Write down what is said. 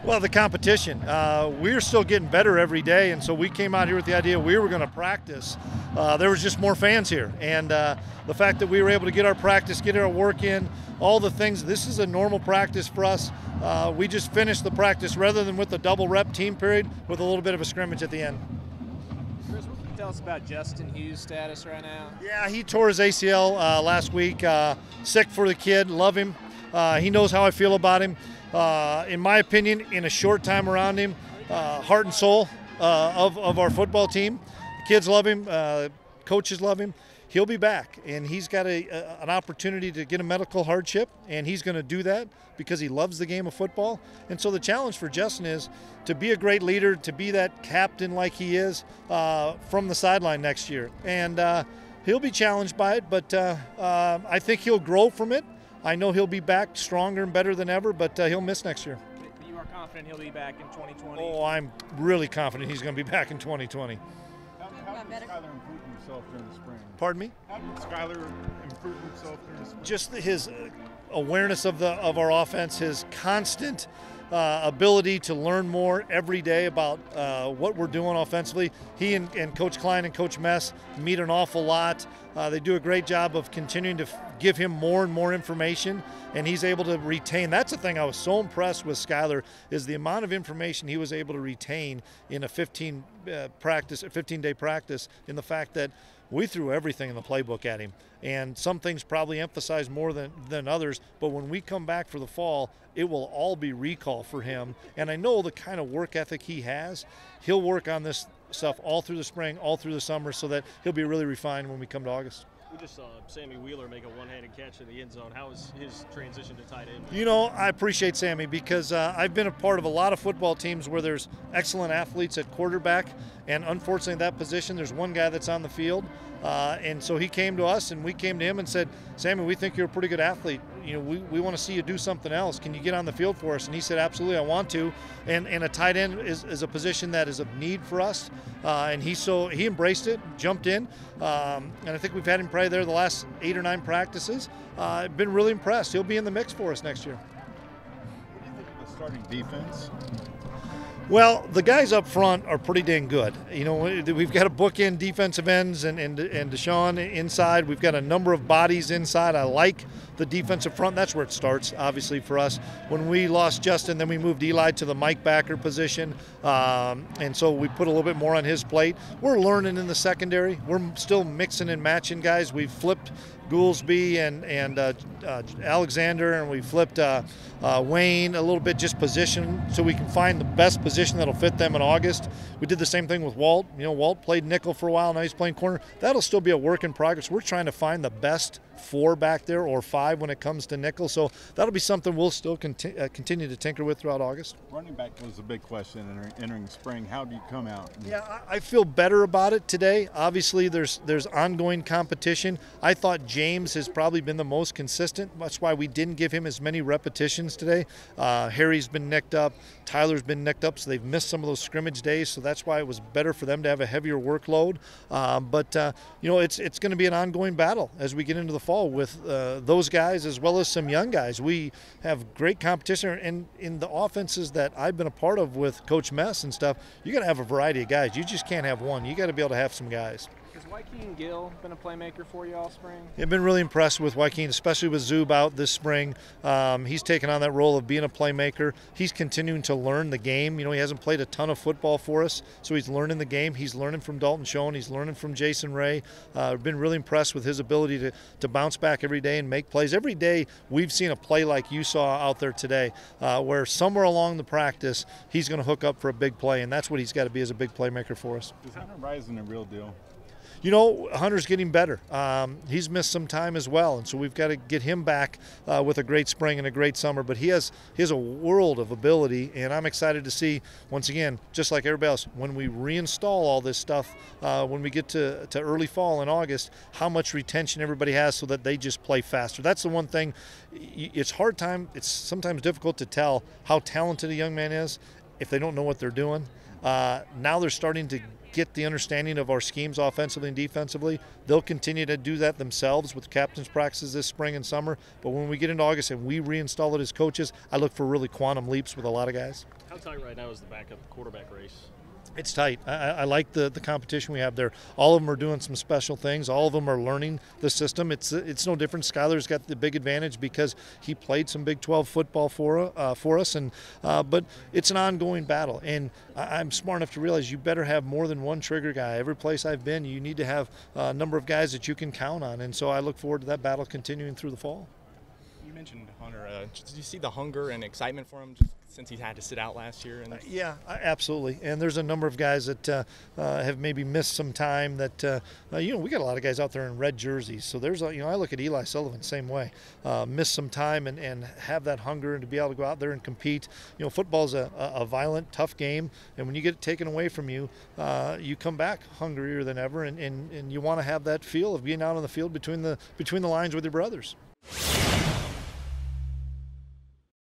Well, the competition. We're still getting better every day, and so we came out here with the idea we were going to practice. There was just more fans here, and the fact that we were able to get our practice, get our work in, all the things. This is a normal practice for us. We just finished the practice rather than with a double rep team period with a little bit of a scrimmage at the end. Chris, what can you tell us about Justin Hughes' status right now? Yeah, he tore his ACL last week. Sick for the kid. Love him. He knows how I feel about him. In my opinion, in a short time around him, heart and soul of our football team. The kids love him. Coaches love him. He'll be back, and he's got an opportunity to get a medical hardship, and he's going to do that because he loves the game of football. And so the challenge for Justin is to be a great leader, to be that captain like he is from the sideline next year. And he'll be challenged by it, but I think he'll grow from it. I know he'll be back stronger and better than ever, but he'll miss next year. You are confident he'll be back in 2020? Oh, I'm really confident he's going to be back in 2020. How did Skyler improve himself during the spring? Pardon me? How did Skyler improve himself during the spring? Just his awareness of our offense, his constant ability to learn more every day about what we're doing offensively. He and Coach Klein and Coach Mess meet an awful lot. They do a great job of continuing to give him more and more information, and he's able to retain. That's the thing I was so impressed with Skyler, is the amount of information he was able to retain in a 15-day practice, in the fact that we threw everything in the playbook at him, and some things probably emphasized more than others, but when we come back for the fall, it will all be recall for him. And I know the kind of work ethic he has. He'll work on this stuff all through the spring, all through the summer, so that he'll be really refined when we come to August. We just saw Sammy Wheeler make a one-handed catch in the end zone. How was his transition to tight end? You know, I appreciate Sammy because I've been a part of a lot of football teams where there's excellent athletes at quarterback, and unfortunately that position, there's one guy that's on the field. And so he came to us, and we came to him and said, Sammy, we think you're a pretty good athlete. You know, we want to see you do something else. Can you get on the field for us? And he said, absolutely, I want to. And a tight end is a position that is of need for us. And he embraced it, jumped in. And I think we've had him probably there the last 8 or 9 practices. I've been really impressed. He'll be in the mix for us next year. What do you think of the starting defense? Well, the guys up front are pretty dang good. You know, we've got a bookend defensive ends and Deshaun inside. We've got a number of bodies inside. I like the defensive front. That's where it starts, obviously, for us. When we lost Justin, then we moved Eli to the Mike backer position. And so we put a little bit more on his plate. We're learning in the secondary. We're still mixing and matching guys. We've flipped Goolsby and Alexander, and we flipped Wayne a little bit, just position, so we can find the best position that'll fit them in August. We did the same thing with Walt. You know, Walt played nickel for a while, now he's playing corner. That'll still be a work in progress. We're trying to find the best 4 back there, or 5 when it comes to nickel, so that'll be something we'll still continue to tinker with throughout August. Running back was a big question entering spring. How do you come out? Yeah, I feel better about it today. Obviously, there's ongoing competition. I thought James has probably been the most consistent. That's why we didn't give him as many repetitions today. Harry's been nicked up. Tyler's been nicked up, so they've missed some of those scrimmage days, so that's why it was better for them to have a heavier workload. But you know, it's going to be an ongoing battle as we get into the fall with those guys as well as some young guys. We have great competition, and in the offenses that I've been a part of with Coach Mess and stuff, you got to have a variety of guys. You just can't have one. You got to be able to have some guys. Has Joaquin Gill been a playmaker for you all spring? I've been really impressed with Joaquin, especially with Zub out this spring. He's taken on that role of being a playmaker. He's continuing to learn the game. You know, he hasn't played a ton of football for us, so he's learning the game. He's learning from Dalton Schoen. He's learning from Jason Ray. I've been really impressed with his ability to bounce back every day and make plays. Every day we've seen a play like you saw out there today, where somewhere along the practice he's going to hook up for a big play, and that's what he's got to be as a big playmaker for us. Is Hunter Rising a real deal? You know, Hunter's getting better. He's missed some time as well, and so we've got to get him back with a great spring and a great summer. But he has a world of ability, and I'm excited to see, once again, just like everybody else, when we reinstall all this stuff, when we get to early fall in August, how much retention everybody has so that they just play faster. That's the one thing. It's sometimes difficult to tell how talented a young man is if they don't know what they're doing. Now they're starting to get the understanding of our schemes offensively and defensively. They'll continue to do that themselves with captain's practices this spring and summer. But when we get into August and we reinstall it as coaches, I look for really quantum leaps with a lot of guys. How tight right now is the backup quarterback race? It's tight. I like the competition we have there. All of them are doing some special things. All of them are learning the system. It's no different. Skyler's got the big advantage because he played some Big 12 football for us, and but it's an ongoing battle. And I'm smart enough to realize you better have more than one trigger guy. Every place I've been, you need to have a number of guys that you can count on. And so I look forward to that battle continuing through the fall. You mentioned Hunter. Did you see the hunger and excitement for him just since he had to sit out last year? Yeah, absolutely. And there's a number of guys that have maybe missed some time that, we got a lot of guys out there in red jerseys. So there's, I look at Eli Sullivan same way. Miss some time and have that hunger and to be able to go out there and compete. Football's a violent, tough game. And when you get it taken away from you, you come back hungrier than ever. And you want to have that feel of being out on the field between the lines with your brothers.